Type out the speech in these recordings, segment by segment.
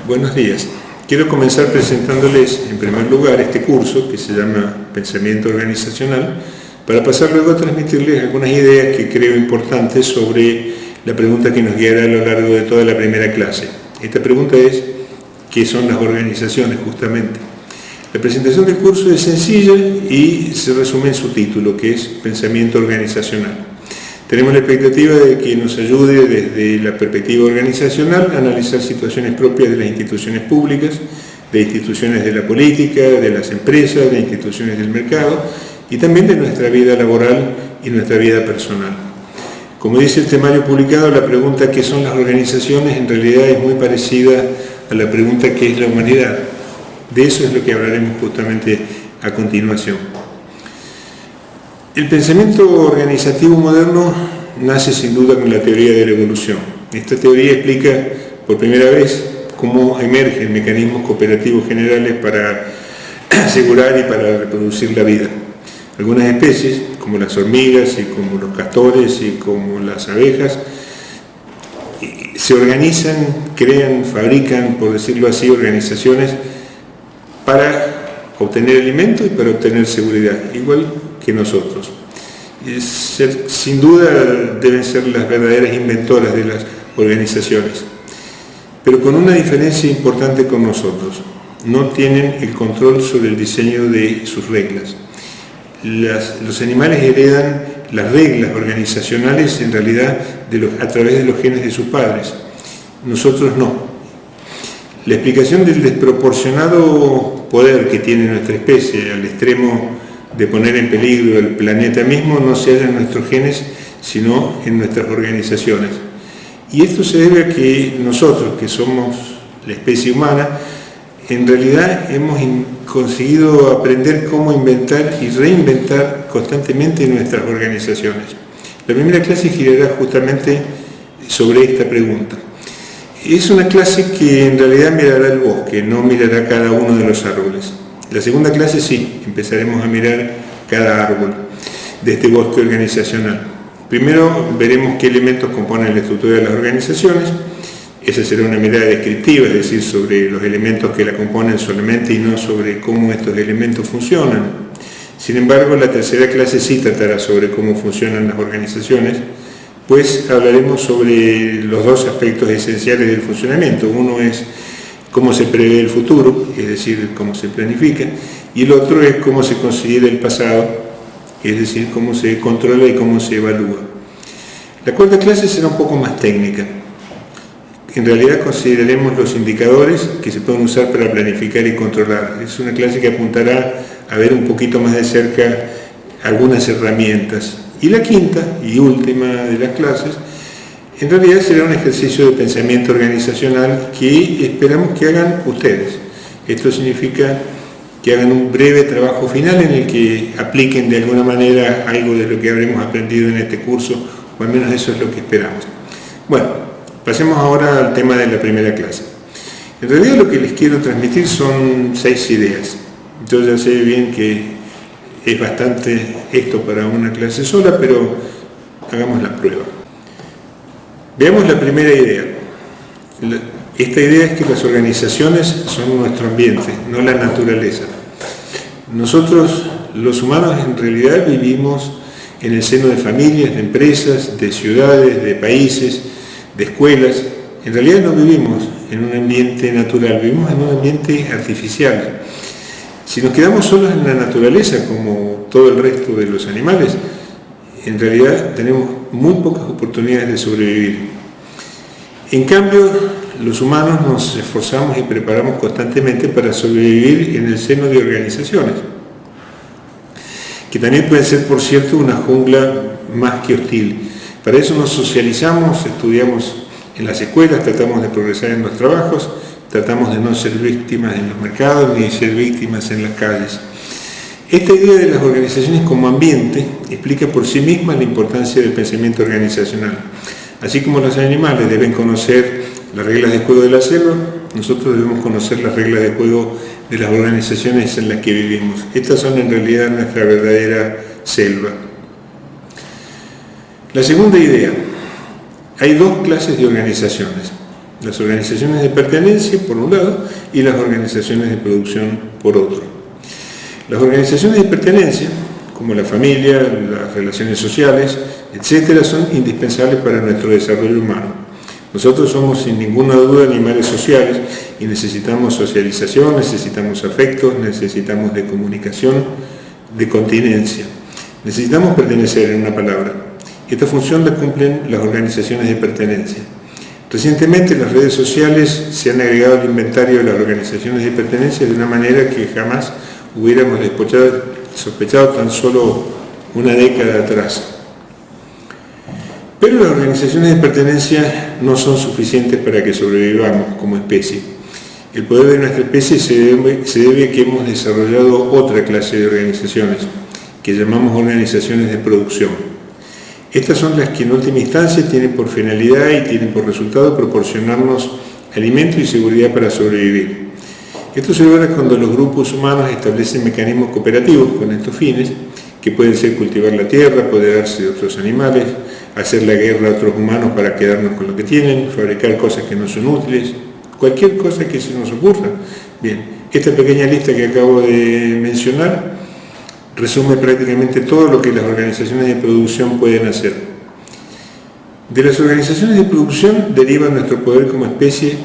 Buenos días. Quiero comenzar presentándoles en primer lugar este curso que se llama Pensamiento Organizacional, para pasar luego a transmitirles algunas ideas que creo importantes sobre la pregunta que nos guiará a lo largo de toda la primera clase. Esta pregunta es: ¿qué son las organizaciones justamente? La presentación del curso es sencilla y se resume en su título, que es Pensamiento Organizacional. Tenemos la expectativa de que nos ayude desde la perspectiva organizacional a analizar situaciones propias de las instituciones públicas, de instituciones de la política, de las empresas, de instituciones del mercado y también de nuestra vida laboral y nuestra vida personal. Como dice el temario publicado, la pregunta ¿qué son las organizaciones? En realidad es muy parecida a la pregunta ¿qué es la humanidad? De eso es lo que hablaremos justamente a continuación. El pensamiento organizativo moderno nace sin duda con la teoría de la evolución. Esta teoría explica por primera vez cómo emergen mecanismos cooperativos generales para asegurar y para reproducir la vida. Algunas especies, como las hormigas y como los castores y como las abejas, se organizan, crean, fabrican, por decirlo así, organizaciones para obtener alimento y para obtener seguridad, igual que nosotros. Sin duda deben ser las verdaderas inventoras de las organizaciones, pero con una diferencia importante con nosotros: no tienen el control sobre el diseño de sus reglas. Los animales heredan las reglas organizacionales en realidad a través de los genes de sus padres, nosotros no. La explicación del desproporcionado poder que tiene nuestra especie al extremo de poner en peligro el planeta mismo no se halla en nuestros genes, sino en nuestras organizaciones. Y esto se debe a que nosotros, que somos la especie humana, en realidad hemos conseguido aprender cómo inventar y reinventar constantemente nuestras organizaciones. La primera clase girará justamente sobre esta pregunta. Es una clase que en realidad mirará el bosque, no mirará cada uno de los árboles. La segunda clase sí, empezaremos a mirar cada árbol de este bosque organizacional. Primero veremos qué elementos componen la estructura de las organizaciones. Esa será una mirada descriptiva, es decir, sobre los elementos que la componen solamente y no sobre cómo estos elementos funcionan. Sin embargo, la tercera clase sí tratará sobre cómo funcionan las organizaciones, pues hablaremos sobre los dos aspectos esenciales del funcionamiento. Uno es cómo se prevé el futuro, es decir, cómo se planifica, y el otro es cómo se considera el pasado, es decir, cómo se controla y cómo se evalúa. La cuarta clase será un poco más técnica. En realidad consideraremos los indicadores que se pueden usar para planificar y controlar. Es una clase que apuntará a ver un poquito más de cerca algunas herramientas. Y la quinta y última de las clases, en realidad será un ejercicio de pensamiento organizacional que esperamos que hagan ustedes. Esto significa que hagan un breve trabajo final en el que apliquen de alguna manera algo de lo que habremos aprendido en este curso, o al menos eso es lo que esperamos. Bueno, pasemos ahora al tema de la primera clase. En realidad lo que les quiero transmitir son 6 ideas. Yo ya sé bien que es bastante esto para una clase sola, pero hagamos la prueba. Veamos la primera idea. Esta idea es que las organizaciones son nuestro ambiente, no la naturaleza. Nosotros, los humanos, en realidad vivimos en el seno de familias, de empresas, de ciudades, de países, de escuelas. En realidad no vivimos en un ambiente natural, vivimos en un ambiente artificial. Si nos quedamos solos en la naturaleza, como todo el resto de los animales, en realidad tenemos muy pocas oportunidades de sobrevivir. En cambio, los humanos nos esforzamos y preparamos constantemente para sobrevivir en el seno de organizaciones, que también pueden ser, por cierto, una jungla más que hostil. Para eso nos socializamos, estudiamos en las escuelas, tratamos de progresar en los trabajos, tratamos de no ser víctimas en los mercados ni ser víctimas en las calles. Esta idea de las organizaciones como ambiente explica por sí misma la importancia del pensamiento organizacional. Así como los animales deben conocer las reglas de juego de la selva, nosotros debemos conocer las reglas de juego de las organizaciones en las que vivimos. Estas son en realidad nuestra verdadera selva. La segunda idea: hay 2 clases de organizaciones. las organizaciones de pertenencia por un lado y las organizaciones de producción por otro. Las organizaciones de pertenencia, como la familia, las relaciones sociales, etc., son indispensables para nuestro desarrollo humano. Nosotros somos sin ninguna duda animales sociales y necesitamos socialización, necesitamos afectos, necesitamos de comunicación, de continencia. Necesitamos pertenecer, en una palabra. Esta función la cumplen las organizaciones de pertenencia. Recientemente las redes sociales se han agregado al inventario de las organizaciones de pertenencia de una manera que jamás hubiéramos sospechado tan solo una década atrás. Pero las organizaciones de pertenencia no son suficientes para que sobrevivamos como especie. El poder de nuestra especie se debe a que hemos desarrollado otra clase de organizaciones, que llamamos organizaciones de producción. Estas son las que en última instancia tienen por finalidad y tienen por resultado proporcionarnos alimento y seguridad para sobrevivir. Esto se logra cuando los grupos humanos establecen mecanismos cooperativos con estos fines, que pueden ser cultivar la tierra, apoderarse de otros animales, hacer la guerra a otros humanos para quedarnos con lo que tienen, fabricar cosas que no son útiles, cualquier cosa que se nos ocurra. Bien, esta pequeña lista que acabo de mencionar resume prácticamente todo lo que las organizaciones de producción pueden hacer. De las organizaciones de producción deriva nuestro poder como especie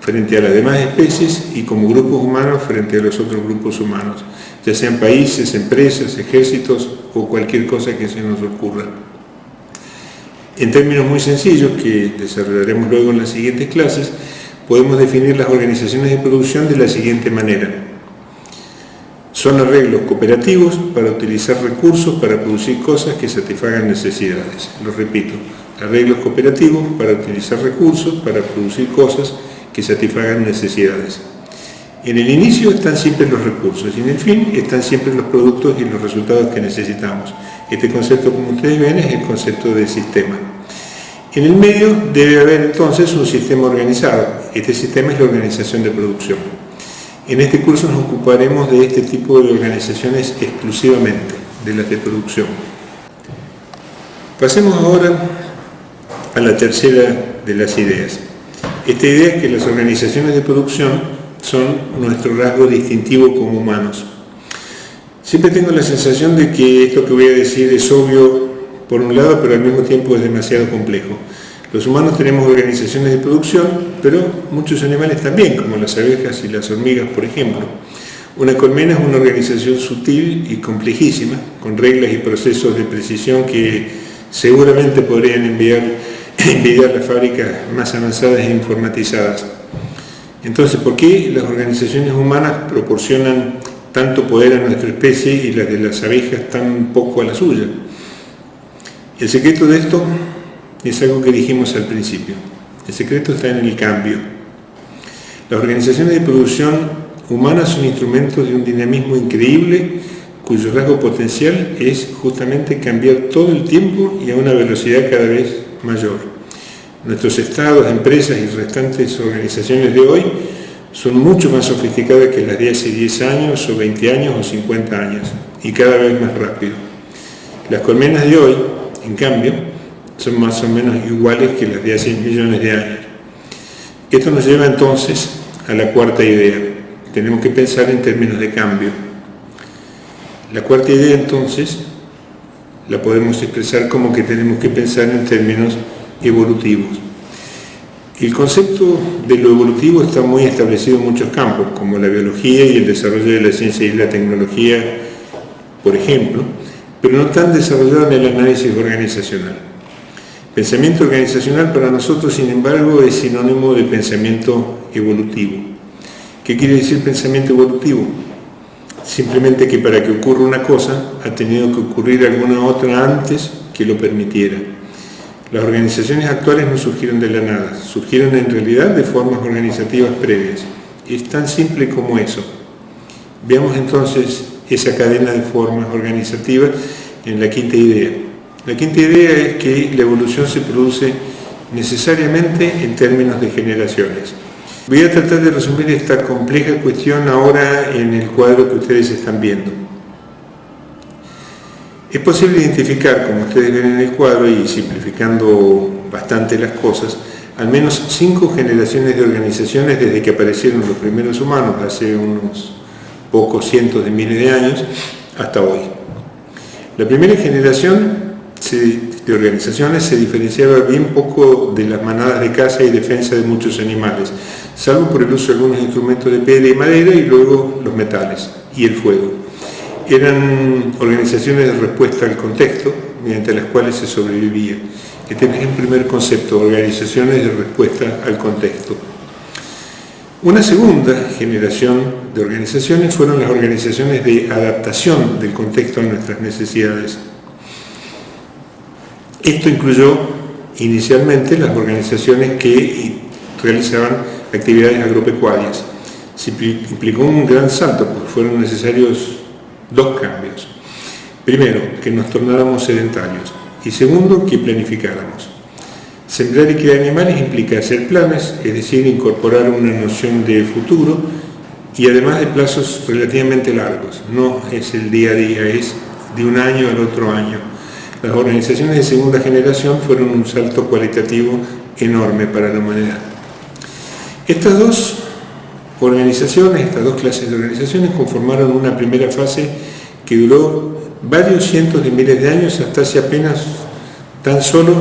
frente a las demás especies y como grupos humanos frente a los otros grupos humanos, ya sean países, empresas, ejércitos o cualquier cosa que se nos ocurra. En términos muy sencillos, que desarrollaremos luego en las siguientes clases, podemos definir las organizaciones de producción de la siguiente manera. Son arreglos cooperativos para utilizar recursos para producir cosas que satisfagan necesidades. Lo repito, arreglos cooperativos para utilizar recursos para producir cosas que satisfagan necesidades. En el inicio están siempre los recursos y en el fin están siempre los productos y los resultados que necesitamos. Este concepto, como ustedes ven, es el concepto de sistema. En el medio debe haber entonces un sistema organizado. Este sistema es la organización de producción. En este curso nos ocuparemos de este tipo de organizaciones exclusivamente, de las de producción. Pasemos ahora a la tercera de las ideas. Esta idea es que las organizaciones de producción son nuestro rasgo distintivo como humanos. Siempre tengo la sensación de que esto que voy a decir es obvio por un lado, pero al mismo tiempo es demasiado complejo. Los humanos tenemos organizaciones de producción, pero muchos animales también, como las abejas y las hormigas, por ejemplo. Una colmena es una organización sutil y complejísima, con reglas y procesos de precisión que seguramente podrían envidiar las fábricas más avanzadas e informatizadas. Entonces, ¿por qué las organizaciones humanas proporcionan tanto poder a nuestra especie y las de las abejas tan poco a la suya? El secreto de esto es algo que dijimos al principio. El secreto está en el cambio. Las organizaciones de producción humanas son instrumentos de un dinamismo increíble, cuyo rasgo potencial es justamente cambiar todo el tiempo y a una velocidad cada vez mayor. Nuestros estados, empresas y restantes organizaciones de hoy son mucho más sofisticadas que las de hace 10 años o 20 años o 50 años y cada vez más rápido. Las colmenas de hoy, en cambio, son más o menos iguales que las de hace millones de años. Esto nos lleva entonces a la cuarta idea. Tenemos que pensar en términos de cambio. La cuarta idea entonces la podemos expresar como que tenemos que pensar en términos evolutivos. El concepto de lo evolutivo está muy establecido en muchos campos, como la biología y el desarrollo de la ciencia y la tecnología, por ejemplo, pero no tan desarrollado en el análisis organizacional. Pensamiento organizacional para nosotros, sin embargo, es sinónimo de pensamiento evolutivo. ¿Qué quiere decir pensamiento evolutivo? Simplemente que para que ocurra una cosa ha tenido que ocurrir alguna otra antes que lo permitiera. Las organizaciones actuales no surgieron de la nada, surgieron en realidad de formas organizativas previas. Es tan simple como eso. Veamos entonces esa cadena de formas organizativas en la quinta idea. La quinta idea es que la evolución se produce necesariamente en términos de generaciones. Voy a tratar de resumir esta compleja cuestión ahora en el cuadro que ustedes están viendo. Es posible identificar, como ustedes ven en el cuadro y simplificando bastante las cosas, al menos 5 generaciones de organizaciones desde que aparecieron los primeros humanos hace unos pocos cientos de miles de años hasta hoy. La primera generación de organizaciones se diferenciaba bien poco de las manadas de caza y defensa de muchos animales, salvo por el uso de algunos instrumentos de piedra y madera y luego los metales y el fuego. Eran organizaciones de respuesta al contexto, mediante las cuales se sobrevivía. Este es el primer concepto, organizaciones de respuesta al contexto. Una segunda generación de organizaciones fueron las organizaciones de adaptación del contexto a nuestras necesidades. Esto incluyó inicialmente las organizaciones que realizaban actividades agropecuarias. Se implicó un gran salto porque fueron necesarios 2 cambios. Primero, que nos tornáramos sedentarios y segundo, que planificáramos. Sembrar y criar animales implica hacer planes, es decir, incorporar una noción de futuro y además de plazos relativamente largos. No es el día a día, es de un año al otro año. Las organizaciones de segunda generación fueron un salto cualitativo enorme para la humanidad. Estas 2 organizaciones, estas 2 clases de organizaciones conformaron una primera fase que duró varios cientos de miles de años hasta hace apenas tan solo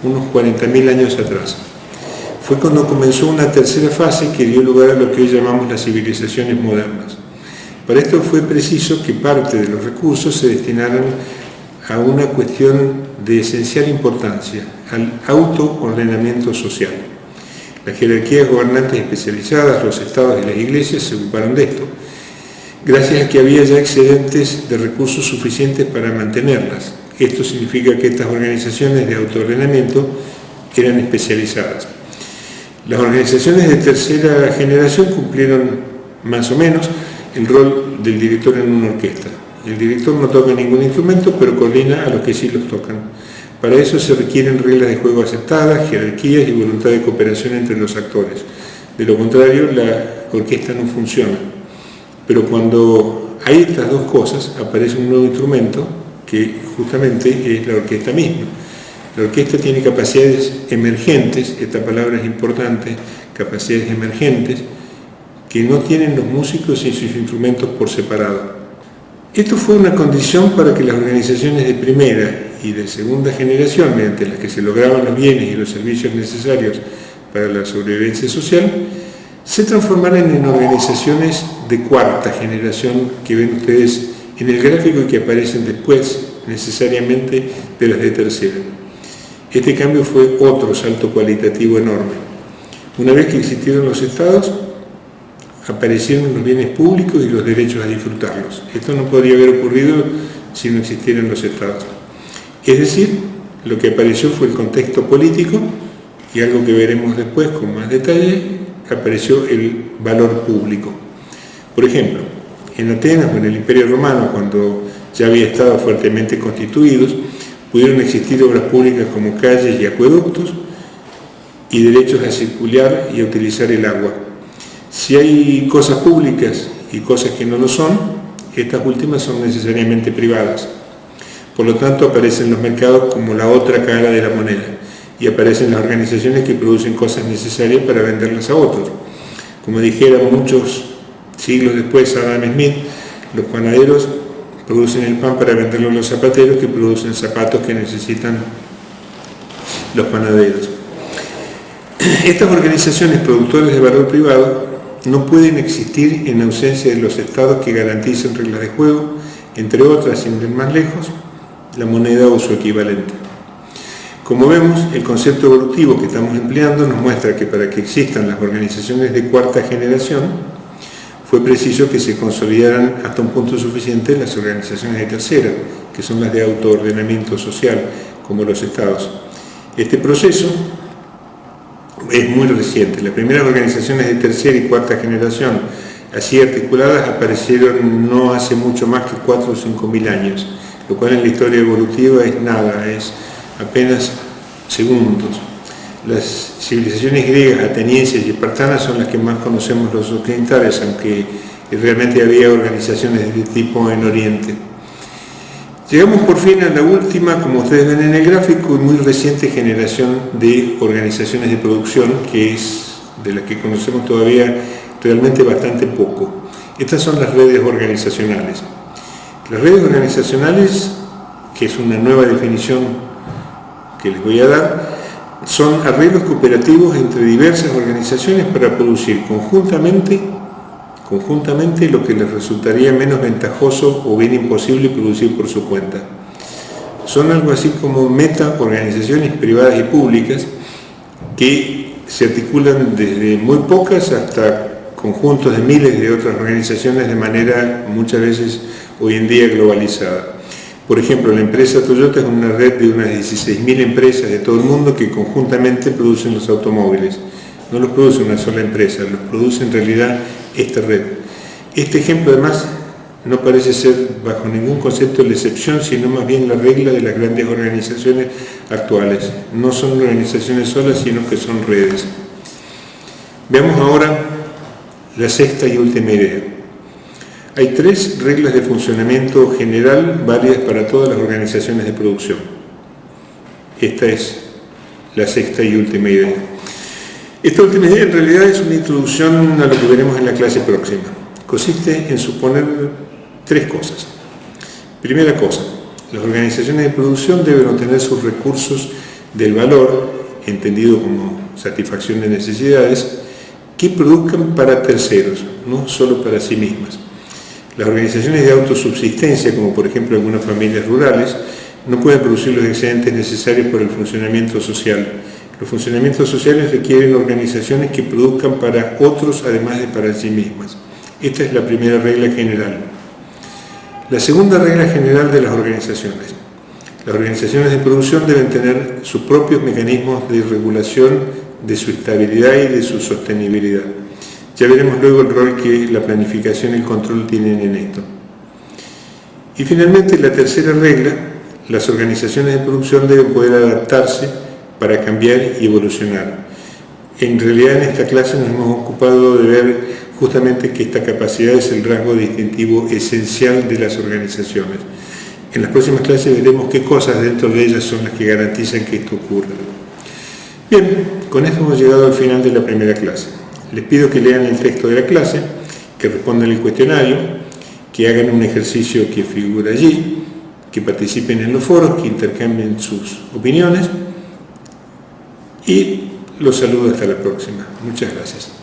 unos 40.000 años atrás. Fue cuando comenzó una tercera fase que dio lugar a lo que hoy llamamos las civilizaciones modernas. Para esto fue preciso que parte de los recursos se destinaran a una cuestión de esencial importancia, al autoordenamiento social. Las jerarquías gobernantes especializadas, los estados y las iglesias se ocuparon de esto, gracias a que había ya excedentes de recursos suficientes para mantenerlas. Esto significa que estas organizaciones de autoordenamiento eran especializadas. Las organizaciones de tercera generación cumplieron más o menos el rol del director en una orquesta. El director no toca ningún instrumento, pero coordina a los que sí los tocan. Para eso se requieren reglas de juego aceptadas, jerarquías y voluntad de cooperación entre los actores. De lo contrario, la orquesta no funciona. Pero cuando hay estas 2 cosas, aparece un nuevo instrumento que justamente es la orquesta misma. La orquesta tiene capacidades emergentes, esta palabra es importante, capacidades emergentes, que no tienen los músicos y sus instrumentos por separado. Esto fue una condición para que las organizaciones de primera y de segunda generación, mediante las que se lograban los bienes y los servicios necesarios para la sobrevivencia social, se transformaran en organizaciones de cuarta generación que ven ustedes en el gráfico y que aparecen después necesariamente de las de tercera. Este cambio fue otro salto cualitativo enorme. Una vez que existieron los estados, aparecieron los bienes públicos y los derechos a disfrutarlos. Esto no podría haber ocurrido si no existieran los estados. Es decir, lo que apareció fue el contexto político y algo que veremos después con más detalle, apareció el valor público. Por ejemplo, en Atenas o en el Imperio Romano, cuando ya había estados fuertemente constituidos, pudieron existir obras públicas como calles y acueductos y derechos a circular y a utilizar el agua. Si hay cosas públicas y cosas que no lo son, estas últimas son necesariamente privadas. Por lo tanto, aparecen los mercados como la otra cara de la moneda y aparecen las organizaciones que producen cosas necesarias para venderlas a otros. Como dijera muchos siglos después Adam Smith, los panaderos producen el pan para venderlo a los zapateros que producen zapatos que necesitan los panaderos. Estas organizaciones productoras de valor privado no pueden existir en ausencia de los estados que garanticen reglas de juego, entre otras, sin ir más lejos, la moneda o su equivalente. Como vemos, el concepto evolutivo que estamos empleando nos muestra que para que existan las organizaciones de cuarta generación, fue preciso que se consolidaran hasta un punto suficiente las organizaciones de tercera, que son las de autoordenamiento social, como los estados. Este proceso es muy reciente. Las primeras organizaciones de tercera y cuarta generación, así articuladas, aparecieron no hace mucho más que 4 o 5.000 años, lo cual en la historia evolutiva es nada, es apenas segundos. Las civilizaciones griegas, atenienses y espartanas son las que más conocemos los occidentales, aunque realmente había organizaciones de este tipo en Oriente. Llegamos por fin a la última, como ustedes ven en el gráfico, muy reciente generación de organizaciones de producción, que es de las que conocemos todavía realmente bastante poco. Estas son las redes organizacionales. Las redes organizacionales, que es una nueva definición que les voy a dar, son arreglos cooperativos entre diversas organizaciones para producir conjuntamente lo que les resultaría menos ventajoso o bien imposible producir por su cuenta. Son algo así como meta-organizaciones privadas y públicas que se articulan desde muy pocas hasta conjuntos de miles de otras organizaciones de manera muchas veces hoy en día globalizada. Por ejemplo, la empresa Toyota es una red de unas 16.000 empresas de todo el mundo que conjuntamente producen los automóviles. No los produce una sola empresa, los produce en realidad esta red. Este ejemplo además no parece ser bajo ningún concepto la excepción, sino más bien la regla de las grandes organizaciones actuales. No son organizaciones solas, sino que son redes. Veamos ahora la sexta y última idea. Hay 3 reglas de funcionamiento general válidas para todas las organizaciones de producción. Esta es la sexta y última idea. Esta última idea en realidad es una introducción a lo que veremos en la clase próxima. Consiste en suponer 3 cosas. Primera cosa, las organizaciones de producción deben obtener sus recursos del valor, entendido como satisfacción de necesidades, que produzcan para terceros, no solo para sí mismas. Las organizaciones de autosubsistencia, como por ejemplo algunas familias rurales, no pueden producir los excedentes necesarios para el funcionamiento social. Los funcionamientos sociales requieren organizaciones que produzcan para otros, además de para sí mismas. Esta es la primera regla general. La segunda regla general de las organizaciones. Las organizaciones de producción deben tener sus propios mecanismos de regulación de su estabilidad y de su sostenibilidad. Ya veremos luego el rol que la planificación y el control tienen en esto. Y finalmente, la tercera regla, las organizaciones de producción deben poder adaptarse para cambiar y evolucionar. En realidad en esta clase nos hemos ocupado de ver justamente que esta capacidad es el rasgo distintivo esencial de las organizaciones. En las próximas clases veremos qué cosas dentro de ellas son las que garantizan que esto ocurra. Bien, con esto hemos llegado al final de la primera clase. Les pido que lean el texto de la clase, que respondan el cuestionario, que hagan un ejercicio que figura allí, que participen en los foros, que intercambien sus opiniones y los saludo hasta la próxima. Muchas gracias.